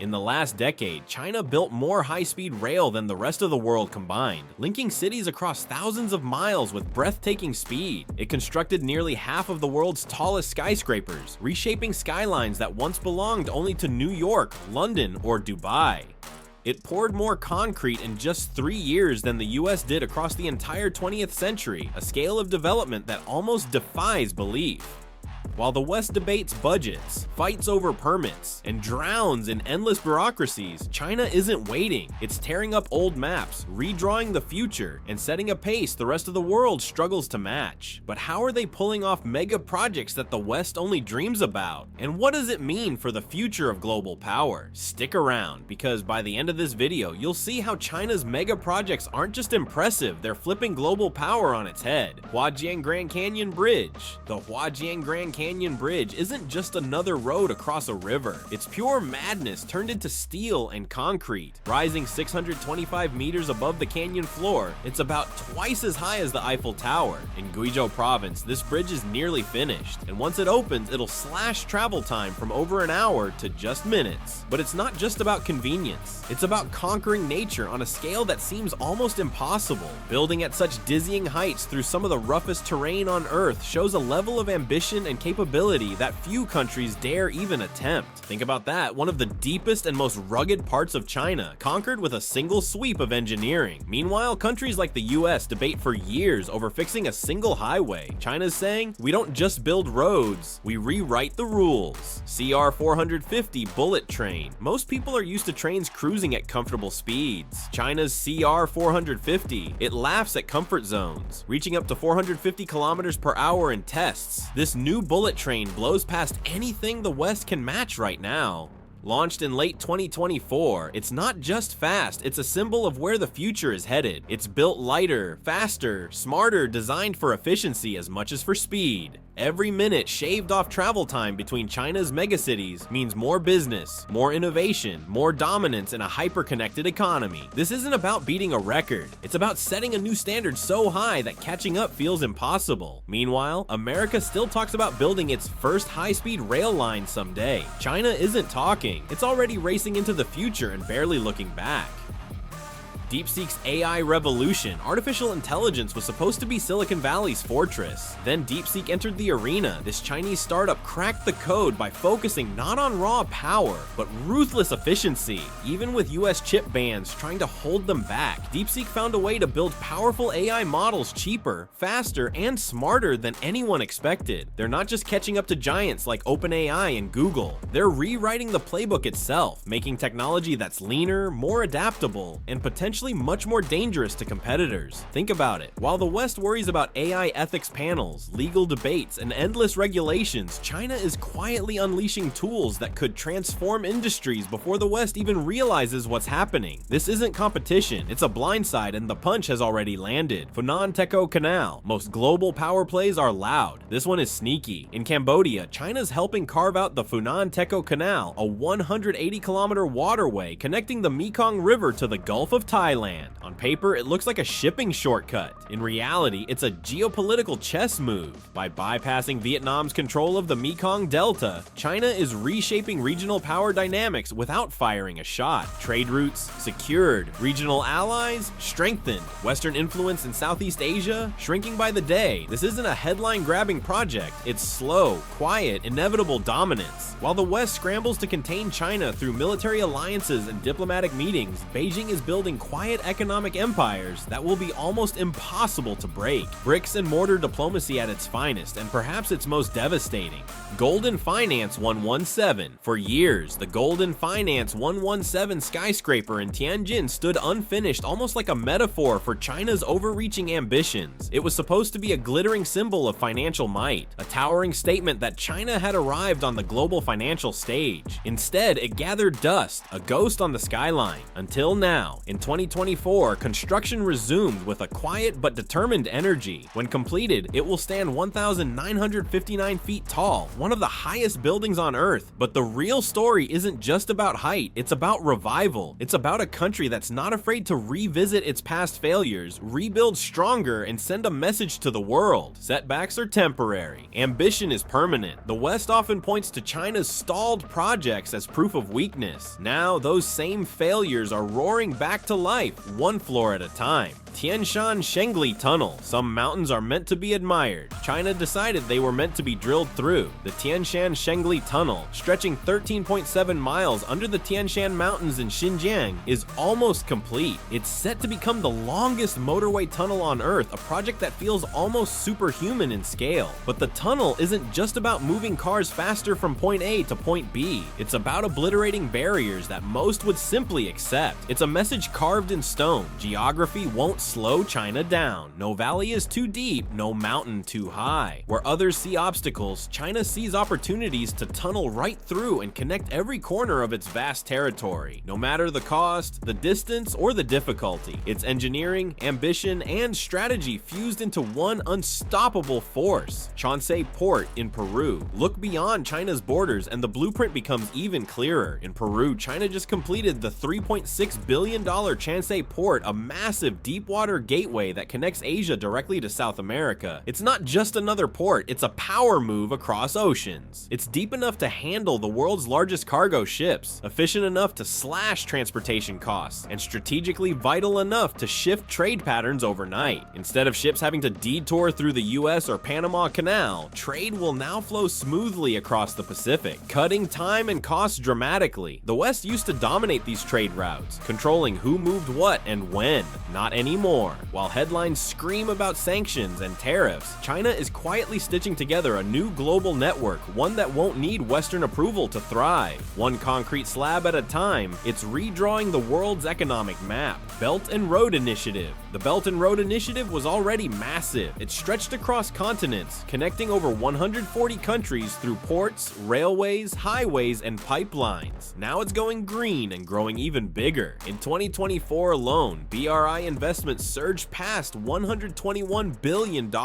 In the last decade, China built more high-speed rail than the rest of the world combined, linking cities across thousands of miles with breathtaking speed. It constructed nearly half of the world's tallest skyscrapers, reshaping skylines that once belonged only to New York, London, or Dubai. It poured more concrete in just 3 years than the US did across the entire 20th century, a scale of development that almost defies belief. While the West debates budgets, fights over permits, and drowns in endless bureaucracies, China isn't waiting. It's tearing up old maps, redrawing the future, and setting a pace the rest of the world struggles to match. But how are they pulling off mega projects that the West only dreams about? And what does it mean for the future of global power? Stick around, because by the end of this video, you'll see how China's mega projects aren't just impressive, they're flipping global power on its head. Huajiang Grand Canyon Bridge. The Huajiang Grand Canyon Bridge isn't just another road across a river. It's pure madness turned into steel and concrete. Rising 625 meters above the canyon floor, it's about twice as high as the Eiffel Tower. In Guizhou province, this bridge is nearly finished, and once it opens, it'll slash travel time from over an hour to just minutes. But it's not just about convenience. It's about conquering nature on a scale that seems almost impossible. Building at such dizzying heights through some of the roughest terrain on Earth shows a level of ambition and capability that few countries dare even attempt. Think about that, one of the deepest and most rugged parts of China, conquered with a single sweep of engineering. Meanwhile, countries like the US debate for years over fixing a single highway. China's saying, we don't just build roads, we rewrite the rules. CR 450 bullet train. Most people are used to trains cruising at comfortable speeds. China's CR 450, it laughs at comfort zones, reaching up to 450 kilometers per hour in tests. This new bullet train blows past anything the West can match right now. Launched in late 2024, it's not just fast, it's a symbol of where the future is headed. It's built lighter, faster, smarter, designed for efficiency as much as for speed. Every minute shaved off travel time between China's megacities means more business, more innovation, more dominance in a hyper-connected economy. This isn't about beating a record, it's about setting a new standard so high that catching up feels impossible. Meanwhile, America still talks about building its first high-speed rail line someday. China isn't talking, it's already racing into the future and barely looking back. DeepSeek's AI revolution. Artificial intelligence was supposed to be Silicon Valley's fortress. Then DeepSeek entered the arena. This Chinese startup cracked the code by focusing not on raw power, but ruthless efficiency. Even with US chip bans trying to hold them back, DeepSeek found a way to build powerful AI models cheaper, faster, and smarter than anyone expected. They're not just catching up to giants like OpenAI and Google. They're rewriting the playbook itself, making technology that's leaner, more adaptable, and potentially much more dangerous to competitors. Think about it. While the West worries about AI ethics panels, legal debates, and endless regulations, China is quietly unleashing tools that could transform industries before the West even realizes what's happening. This isn't competition, it's a blindside, and the punch has already landed. Funan Techo Canal. Most global power plays are loud. This one is sneaky. In Cambodia, China's helping carve out the Funan Techo Canal, a 180-kilometer waterway connecting the Mekong River to the Gulf of Thailand. On paper, it looks like a shipping shortcut. In reality, it's a geopolitical chess move. By bypassing Vietnam's control of the Mekong Delta, China is reshaping regional power dynamics without firing a shot. Trade routes secured, regional allies strengthened, Western influence in Southeast Asia shrinking by the day. This isn't a headline-grabbing project, it's slow, quiet, inevitable dominance. While the West scrambles to contain China through military alliances and diplomatic meetings, Beijing is building quiet economic empires that will be almost impossible to break. Bricks and mortar diplomacy at its finest, and perhaps its most devastating. Golden Finance 117. For years, the Golden Finance 117 skyscraper in Tianjin stood unfinished, almost like a metaphor for China's overreaching ambitions. It was supposed to be a glittering symbol of financial might, a towering statement that China had arrived on the global financial stage. Instead, it gathered dust, a ghost on the skyline. Until now, in 20 2024, construction resumed with a quiet but determined energy. When completed, it will stand 1,959 feet tall, one of the highest buildings on Earth. But the real story isn't just about height, it's about revival. It's about a country that's not afraid to revisit its past failures, rebuild stronger, and send a message to the world. Setbacks are temporary. Ambition is permanent. The West often points to China's stalled projects as proof of weakness. Now, those same failures are roaring back to life, one floor at a time. Tian Shan Shengli Tunnel. Some mountains are meant to be admired. China decided they were meant to be drilled through. The Tian Shan Shengli Tunnel, stretching 13.7 miles under the Tian Shan Mountains in Xinjiang, is almost complete. It's set to become the longest motorway tunnel on Earth, a project that feels almost superhuman in scale. But the tunnel isn't just about moving cars faster from point A to point B. It's about obliterating barriers that most would simply accept. It's a message carved in stone. Geography won't slow China down. No valley is too deep, no mountain too high. Where others see obstacles, China sees opportunities to tunnel right through and connect every corner of its vast territory. No matter the cost, the distance, or the difficulty, it's engineering, ambition, and strategy fused into one unstoppable force. Chancay Port in Peru. Look beyond China's borders and the blueprint becomes even clearer. In Peru, China just completed the $3.6 billion Chancay Port, a massive deep water gateway that connects Asia directly to South America. It's not just another port, it's a power move across oceans. It's deep enough to handle the world's largest cargo ships, efficient enough to slash transportation costs, and strategically vital enough to shift trade patterns overnight. Instead of ships having to detour through the US or Panama Canal, trade will now flow smoothly across the Pacific, cutting time and costs dramatically. The West used to dominate these trade routes, controlling who moved what and when. Not anymore. While headlines scream about sanctions and tariffs, China is quietly stitching together a new global network, one that won't need Western approval to thrive. One concrete slab at a time, it's redrawing the world's economic map. Belt and Road Initiative. The Belt and Road Initiative was already massive. It stretched across continents, connecting over 140 countries through ports, railways, highways, and pipelines. Now it's going green and growing even bigger. In 2024 alone, BRI investments surged past $121 billion,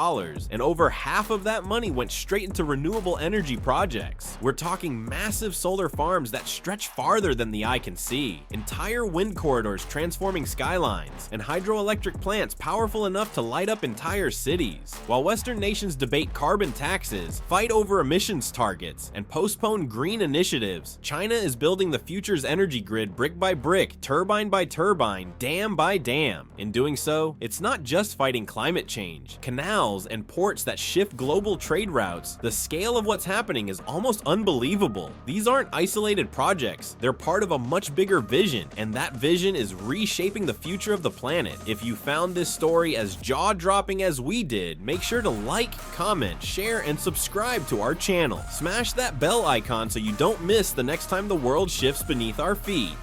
and over half of that money went straight into renewable energy projects. We're talking massive solar farms that stretch farther than the eye can see, entire wind corridors transforming skylines, and hydroelectric plants powerful enough to light up entire cities. While Western nations debate carbon taxes, fight over emissions targets, and postpone green initiatives, China is building the future's energy grid brick by brick, turbine by turbine, dam by dam. In doing so, it's not just fighting climate change. Canals and ports that shift global trade routes, the scale of what's happening is almost unbelievable. These aren't isolated projects, they're part of a much bigger vision, and that vision is reshaping the future of the planet. If you found this story as jaw-dropping as we did, make sure to like, comment, share, and subscribe to our channel. Smash that bell icon so you don't miss the next time the world shifts beneath our feet.